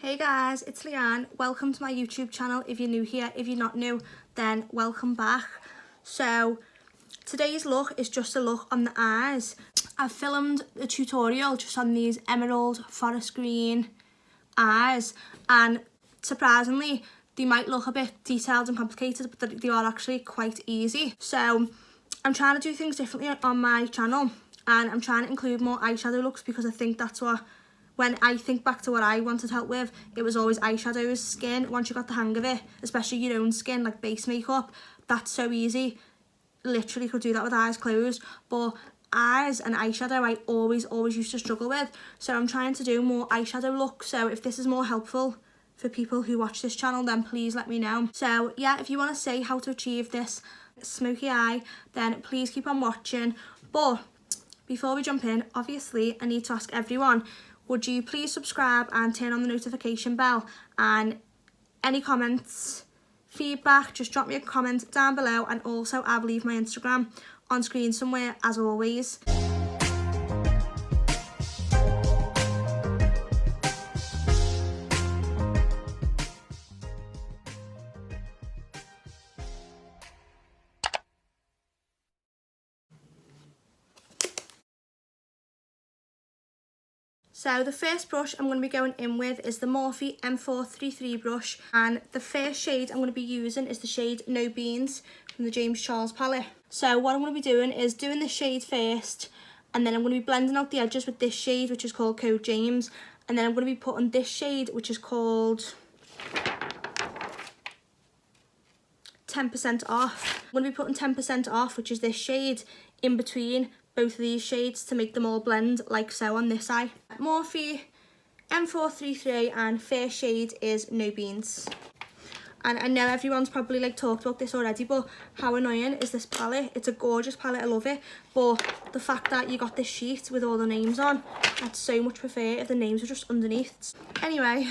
Hey guys, it's Leanne. Welcome to my YouTube channel if you're new here. If you're not new, then welcome back. So today's look is just a look on the eyes. I've filmed a tutorial just on these emerald forest green eyes, and surprisingly they might look a bit detailed and complicated, but they are actually quite easy. So I'm trying to do things differently on my channel, and I'm trying to include more eyeshadow looks because I think that's what, when I think back to what I wanted help with, it was always eyeshadows, skin. Once you got the hang of it, especially your own skin, like base makeup, that's so easy. Literally could do that with eyes closed. But eyes and eyeshadow I always used to struggle with. So I'm trying to do more eyeshadow looks. So if this is more helpful for people who watch this channel, then please let me know. So yeah, if you want to see how to achieve this smoky eye, then please keep on watching. But before we jump in, obviously I need to ask everyone, would you please subscribe and turn on the notification bell? And any comments, feedback, just drop me a comment down below, and also I'll leave my Instagram on screen somewhere as always. So the first brush I'm going to be going in with is the Morphe M433 brush, and the first shade I'm going to be using is the shade No Beans from the James Charles palette. So what I'm going to be doing is doing this shade first, and then I'm going to be blending out the edges with this shade, which is called Code James, and then I'm going to be putting this shade, which is called 10% off. I'm going to be putting 10% off, which is this shade, in between both of these shades to make them all blend like so on this eye. Morphe M433, and first shade is No Beans. And I know everyone's probably like talked about this already, but how annoying is this palette? It's a gorgeous palette, I love it, but the fact that you got this sheet with all the names on, I'd so much prefer if the names were just underneath. Anyway,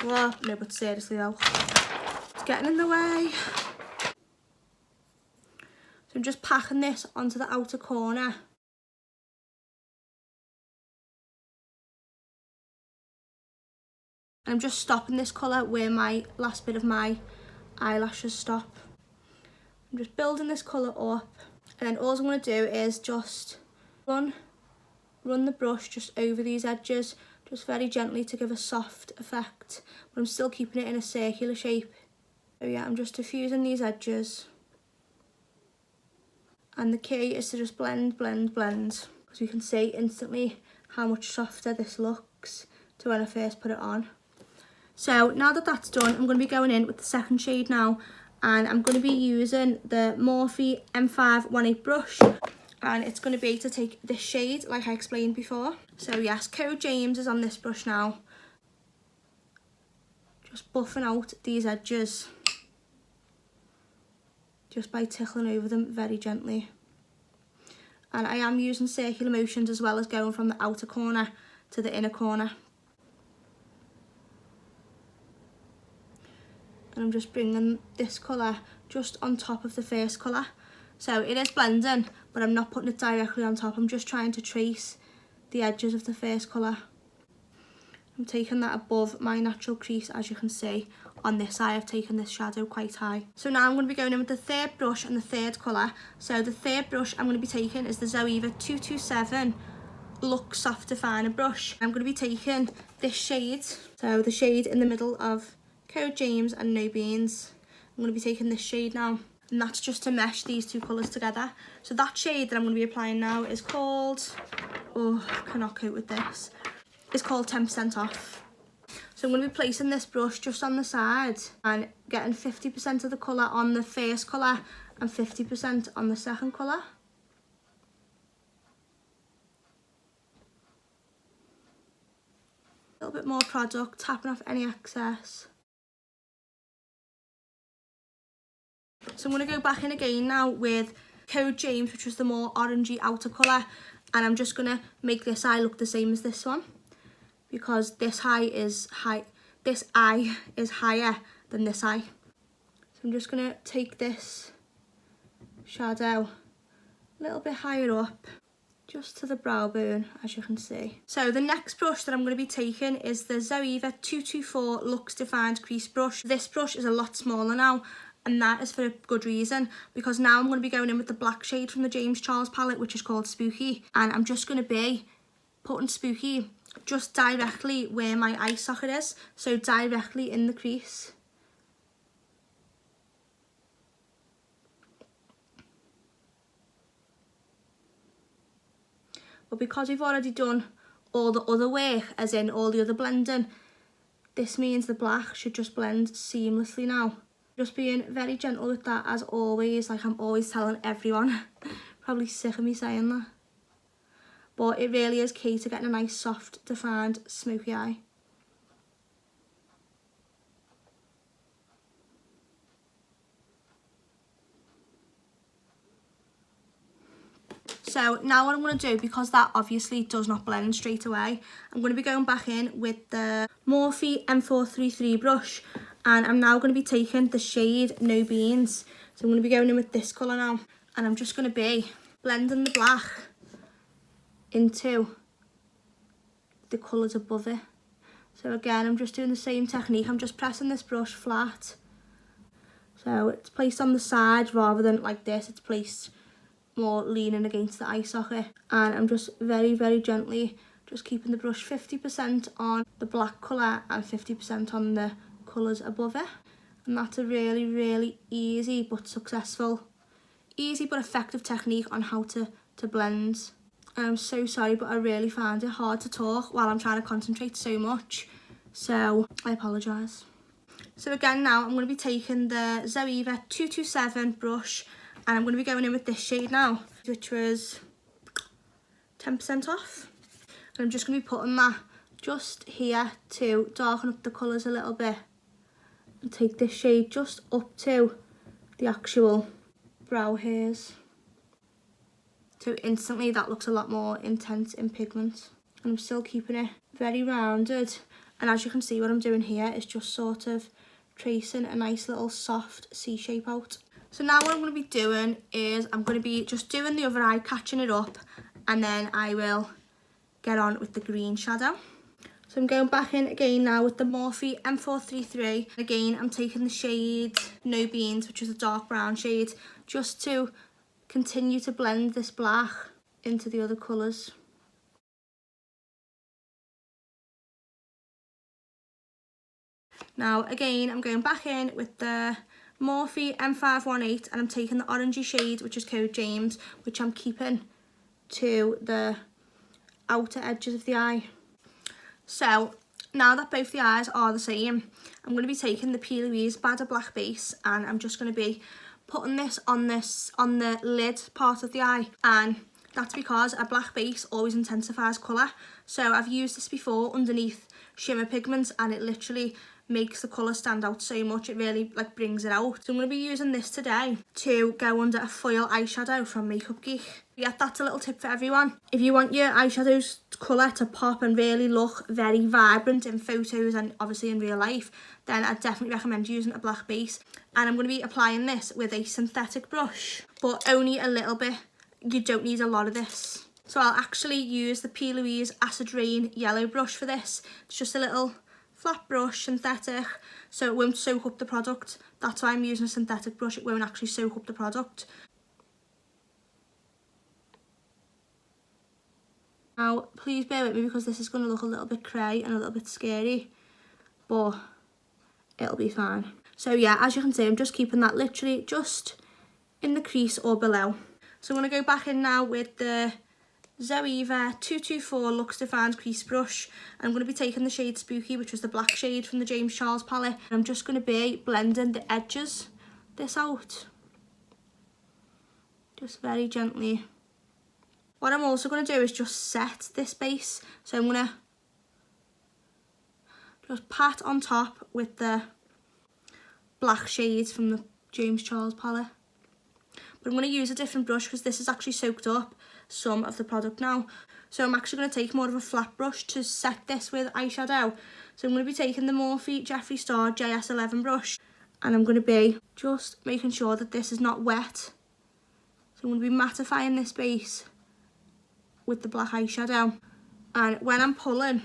well, no, but seriously though, it's getting in the way. So I'm just packing this onto the outer corner. And I'm just stopping this colour where my last bit of my eyelashes stop. I'm just building this colour up, and then all I'm going to do is just run the brush just over these edges, just very gently to give a soft effect, but I'm still keeping it in a circular shape. So yeah, I'm just diffusing these edges. And the key is to just blend, because we can see instantly how much softer this looks to when I first put it on. So now that that's done, I'm going to be going in with the second shade now, and I'm going to be using the Morphe M518 brush, and it's going to be to take this shade like I explained before. So yes, Code James is on this brush now. Just buffing out these edges, just by tickling over them very gently. And I am using circular motions as well as going from the outer corner to the inner corner. And I'm just bringing this colour just on top of the first colour. So it is blending, but I'm not putting it directly on top. I'm just trying to trace the edges of the first colour. I'm taking that above my natural crease, as you can see. On this eye, I've taken this shadow quite high. So now I'm going to be going in with the third brush and the third colour. So the third brush I'm going to be taking is the Zoeva 227 Luxe Soft Definer brush. I'm going to be taking this shade, so the shade in the middle of Code James and No Beans. I'm going to be taking this shade now, and that's just to mesh these two colours together. So that shade that I'm going to be applying now is called, oh, I cannot cope with this, it's called 10% off. So I'm going to be placing this brush just on the side and getting 50% of the colour on the first colour and 50% on the second colour. A little bit more product, tapping off any excess. So I'm going to go back in again now with Code James, which was the more orangey outer colour, and I'm just going to make this eye look the same as this one, because this eye is higher than this eye. So I'm just going to take this shadow a little bit higher up just to the brow bone, as you can see. So the next brush that I'm going to be taking is the Zoeva 224 Luxe Defined Crease Brush. This brush is a lot smaller now, and that is for a good reason, because now I'm going to be going in with the black shade from the James Charles palette, which is called Spooky, and I'm just going to be putting Spooky just directly where my eye socket is, so directly in the crease. But because we've already done all the other work, as in all the other blending, this means the black should just blend seamlessly now. Just being very gentle with that, as always, like I'm always telling everyone. Probably sick of me saying that. But it really is key to getting a nice, soft, defined, smoky eye. So now what I'm going to do, because that obviously does not blend straight away, I'm going to be going back in with the Morphe M433 brush, and I'm now going to be taking the shade No Beans. So I'm going to be going in with this colour now, and I'm just going to be blending the black into the colours above it. So again, I'm just doing the same technique. I'm just pressing this brush flat. So it's placed on the side rather than like this. It's placed more leaning against the eye socket, and I'm just very, very gently just keeping the brush 50% on the black colour and 50% on the colours above it. And that's a really, really easy but successful, easy but effective technique on how to blend. I'm so sorry, but I really find it hard to talk while I'm trying to concentrate so much, so I apologise. So again, now I'm going to be taking the Zoeva 227 brush, and I'm going to be going in with this shade now, which was 10% off. And I'm just going to be putting that just here to darken up the colours a little bit. And take this shade just up to the actual brow hairs. So instantly that looks a lot more intense in pigment. And I'm still keeping it very rounded. And as you can see, what I'm doing here is just sort of tracing a nice little soft C shape out. So now what I'm going to be doing is I'm going to be just doing the other eye, catching it up, and then I will get on with the green shadow. So I'm going back in again now with the Morphe M433. Again, I'm taking the shade No Beans, which is a dark brown shade, just to continue to blend this black into the other colours. Now again, I'm going back in with the Morphe M518, and I'm taking the orangey shade, which is code James, which I'm keeping to the outer edges of the eye. So now that both the eyes are the same, I'm going to be taking the P. Louise Badder Black Base, and I'm just going to be putting this on the lid part of the eye, and that's because a black base always intensifies colour. So I've used this before underneath shimmer pigments, and it literally makes the colour stand out so much. It really like brings it out. So I'm going to be using this today to go under a foil eyeshadow from Make Up Geek. Yeah, that's a little tip for everyone. If you want your eyeshadow's colour to pop and really look very vibrant in photos and obviously in real life, then I'd definitely recommend using a black base. And I'm going to be applying this with a synthetic brush, but only a little bit. You don't need a lot of this. So I'll actually use the P. Louise Acid Rain yellow brush for this. It's just a little flat brush, synthetic, so it won't soak up the product. That's why I'm using a synthetic brush. It won't actually soak up the product. Now, please bear with me because this is going to look a little bit cray and a little bit scary, but it'll be fine. So yeah, as you can see, I'm just keeping that literally just in the crease or below. So I'm going to go back in now with the Zoeva 224 Luxe Defined Crease Brush. I'm going to be taking the shade Spooky, which was the black shade from the James Charles palette. And I'm just going to be blending the edges this out. Just very gently. What I'm also going to do is just set this base. So I'm going to just pat on top with the black shades from the James Charles palette. But I'm going to use a different brush because this is actually soaked up some of the product now. So I'm actually going to take more of a flat brush to set this with eyeshadow. So I'm going to be taking the Morphe Jeffree Star JS11 brush, and I'm going to be just making sure that this is not wet. So I'm going to be mattifying this base with the black eyeshadow. And when I'm pulling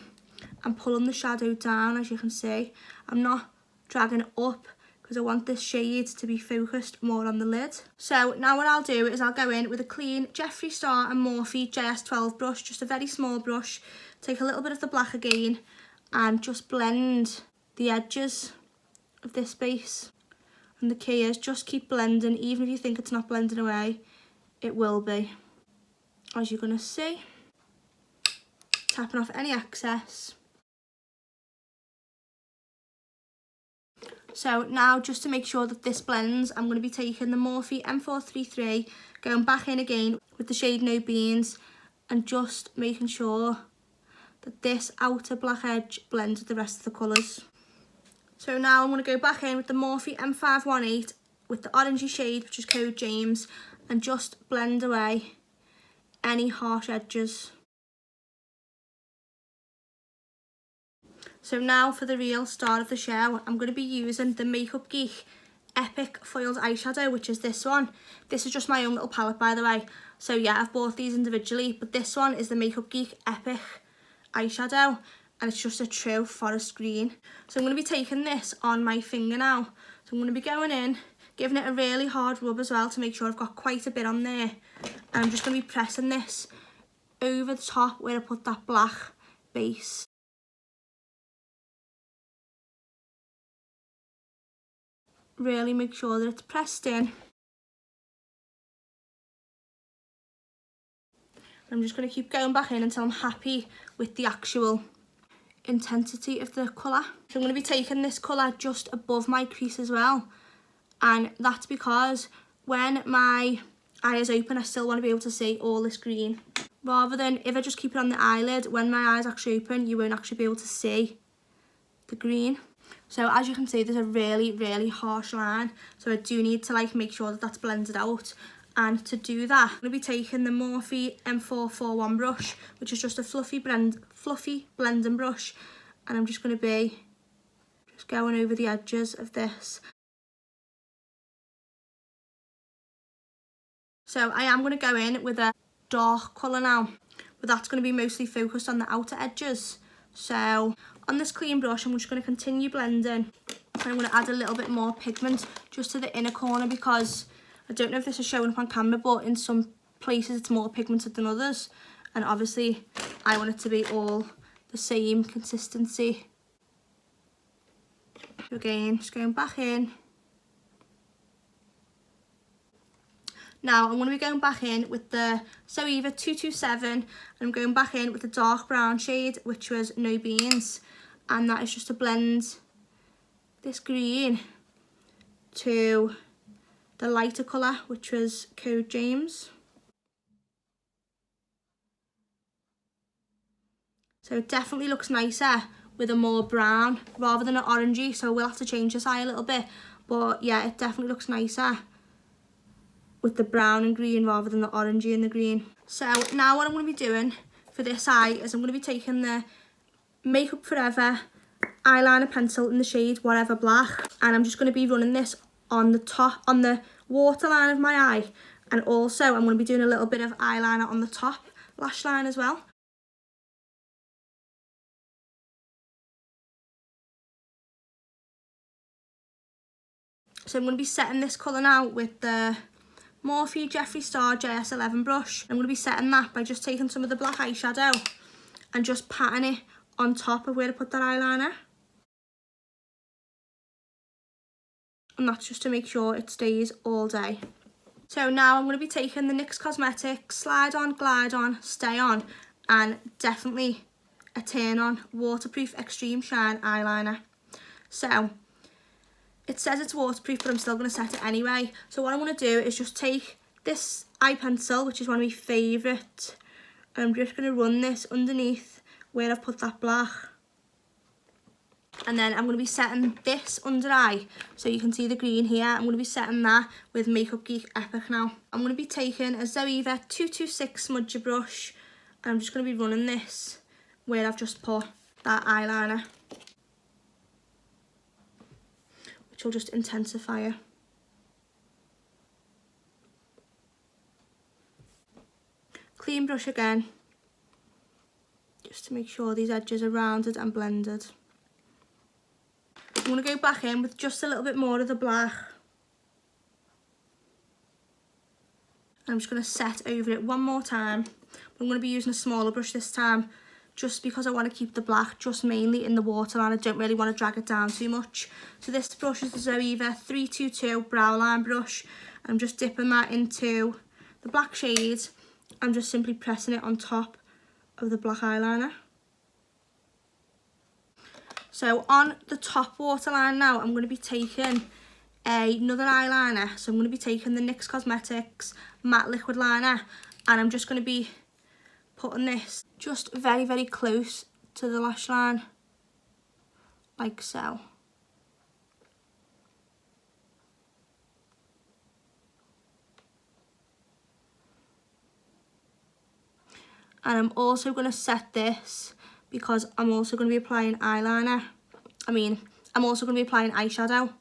the shadow down, as you can see. I'm not dragging it up because I want this shade to be focused more on the lid. So now what I'll do is I'll go in with a clean Jeffree Star and Morphe JS12 brush, just a very small brush. Take a little bit of the black again and just blend the edges of this base. And the key is just keep blending, even if you think it's not blending away, it will be. As you're going to see, tapping off any excess. So now, just to make sure that this blends, I'm going to be taking the Morphe M433, going back in again with the shade No Beans, and just making sure that this outer black edge blends with the rest of the colours. So now I'm going to go back in with the Morphe M518 with the orangey shade, which is Code James, and just blend away any harsh edges. So now for the real star of the show, I'm going to be using the MAKE UP GEEK EPIC Foiled Eyeshadow, which is this one. This is just my own little palette, by the way. So yeah, I've bought these individually, but this one is the MAKE UP GEEK EPIC Eyeshadow, and it's just a true forest green. So I'm going to be taking this on my finger now. So I'm going to be going in, giving it a really hard rub as well to make sure I've got quite a bit on there. And I'm just going to be pressing this over the top where I put that black base. Really make sure that it's pressed in. I'm just going to keep going back in until I'm happy with the actual intensity of the colour. So I'm going to be taking this colour just above my crease as well. And that's because when my eye is open, I still want to be able to see all this green. Rather than if I just keep it on the eyelid, when my eye's actually open, you won't actually be able to see the green. So as you can see, there's a really, really harsh line. So I do need to make sure that that's blended out. And to do that, I'm going to be taking the Morphe M441 brush, which is just a fluffy blending brush. And I'm just going to be just going over the edges of this. So I am going to go in with a dark colour now, but that's going to be mostly focused on the outer edges. So on this clean brush, I'm just going to continue blending. And I'm going to add a little bit more pigment just to the inner corner, because I don't know if this is showing up on camera, but in some places it's more pigmented than others. And obviously I want it to be all the same consistency. So again, just going back in. Now I'm going to be going back in with the Zoeva 227, and I'm going back in with the dark brown shade, which was No Beans, and that is just to blend this green to the lighter colour, which was Code James. So it definitely looks nicer with a more brown rather than an orangey, so we'll have to change this eye a little bit, but yeah, it definitely looks nicer with the brown and green rather than the orangey and the green. So now what I'm going to be doing for this eye is I'm going to be taking the Make Up Forever eyeliner pencil in the shade Whatever Black, and I'm just going to be running this on the top, on the waterline of my eye, and also I'm going to be doing a little bit of eyeliner on the top lash line as well. So I'm going to be setting this colour now with the Morphe Jeffree Star JS11 brush. I'm going to be setting that by just taking some of the black eyeshadow and just patting it on top of where to put that eyeliner. And that's just to make sure it stays all day. So now I'm going to be taking the NYX Cosmetics Slide On, Glide On, Stay On, and definitely a Turn On Waterproof Extreme Shine eyeliner. So it says it's waterproof, but I'm still going to set it anyway. So what I'm going to do is just take this eye pencil, which is one of my favourite, and I'm just going to run this underneath where I've put that black. And then I'm going to be setting this under eye, so you can see the green here. I'm going to be setting that with MAKE UP GEEK EPIC now. I'm going to be taking a Zoeva 226 smudger brush, and I'm just going to be running this where I've just put that eyeliner, which will just intensify it. Clean brush again, to make sure these edges are rounded and blended. I'm going to go back in with just a little bit more of the black. I'm just going to set over it one more time. I'm going to be using a smaller brush this time, just because I want to keep the black just mainly in the waterline. I don't really want to drag it down too much. So this brush is the Zoeva 322 brow line brush. I'm just dipping that into the black shade. I'm just simply pressing it on top of the black eyeliner. So on the top waterline now, I'm going to be taking another eyeliner. So I'm going to be taking the NYX Cosmetics matte liquid liner, and I'm just going to be putting this just very, very close to the lash line, like so. And I'm also going to set this because I'm also going to be applying eyeliner. I'm also going to be applying eyeshadow.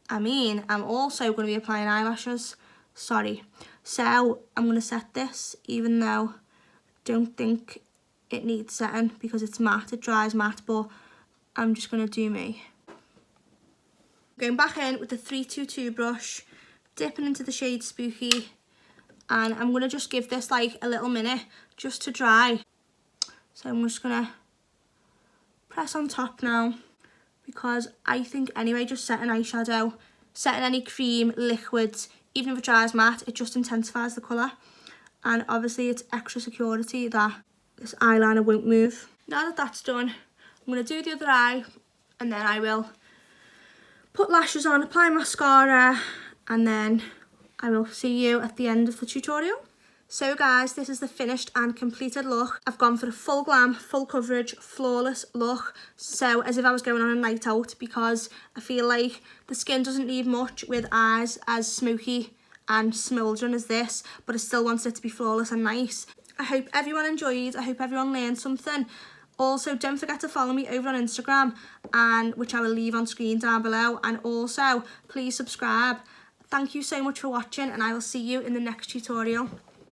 I'm also going to be applying eyelashes. Sorry. So I'm going to set this, even though I don't think it needs setting because it's matte, it dries matte, but I'm just going to do me. Going back in with the 322 brush, dipping into the shade Spooky, and I'm going to just give this like a little minute just to dry. So I'm just going to press on top now, because I think anyway, just setting eyeshadow, setting any cream, liquids, even if it dries matte, it just intensifies the colour. And obviously it's extra security that this eyeliner won't move. Now that that's done, I'm going to do the other eye, and then I will put lashes on, apply mascara, and then I will see you at the end of the tutorial. So guys, this is the finished and completed look. I've gone for a full glam, full coverage, flawless look. So as if I was going on a night out, because I feel like the skin doesn't need much with eyes as smoky and smouldering as this, but I still want it to be flawless and nice. I hope everyone enjoyed. I hope everyone learned something. Also, don't forget to follow me over on Instagram, and which I will leave on screen down below. And also, please subscribe. Thank you so much for watching, and I will see you in the next tutorial.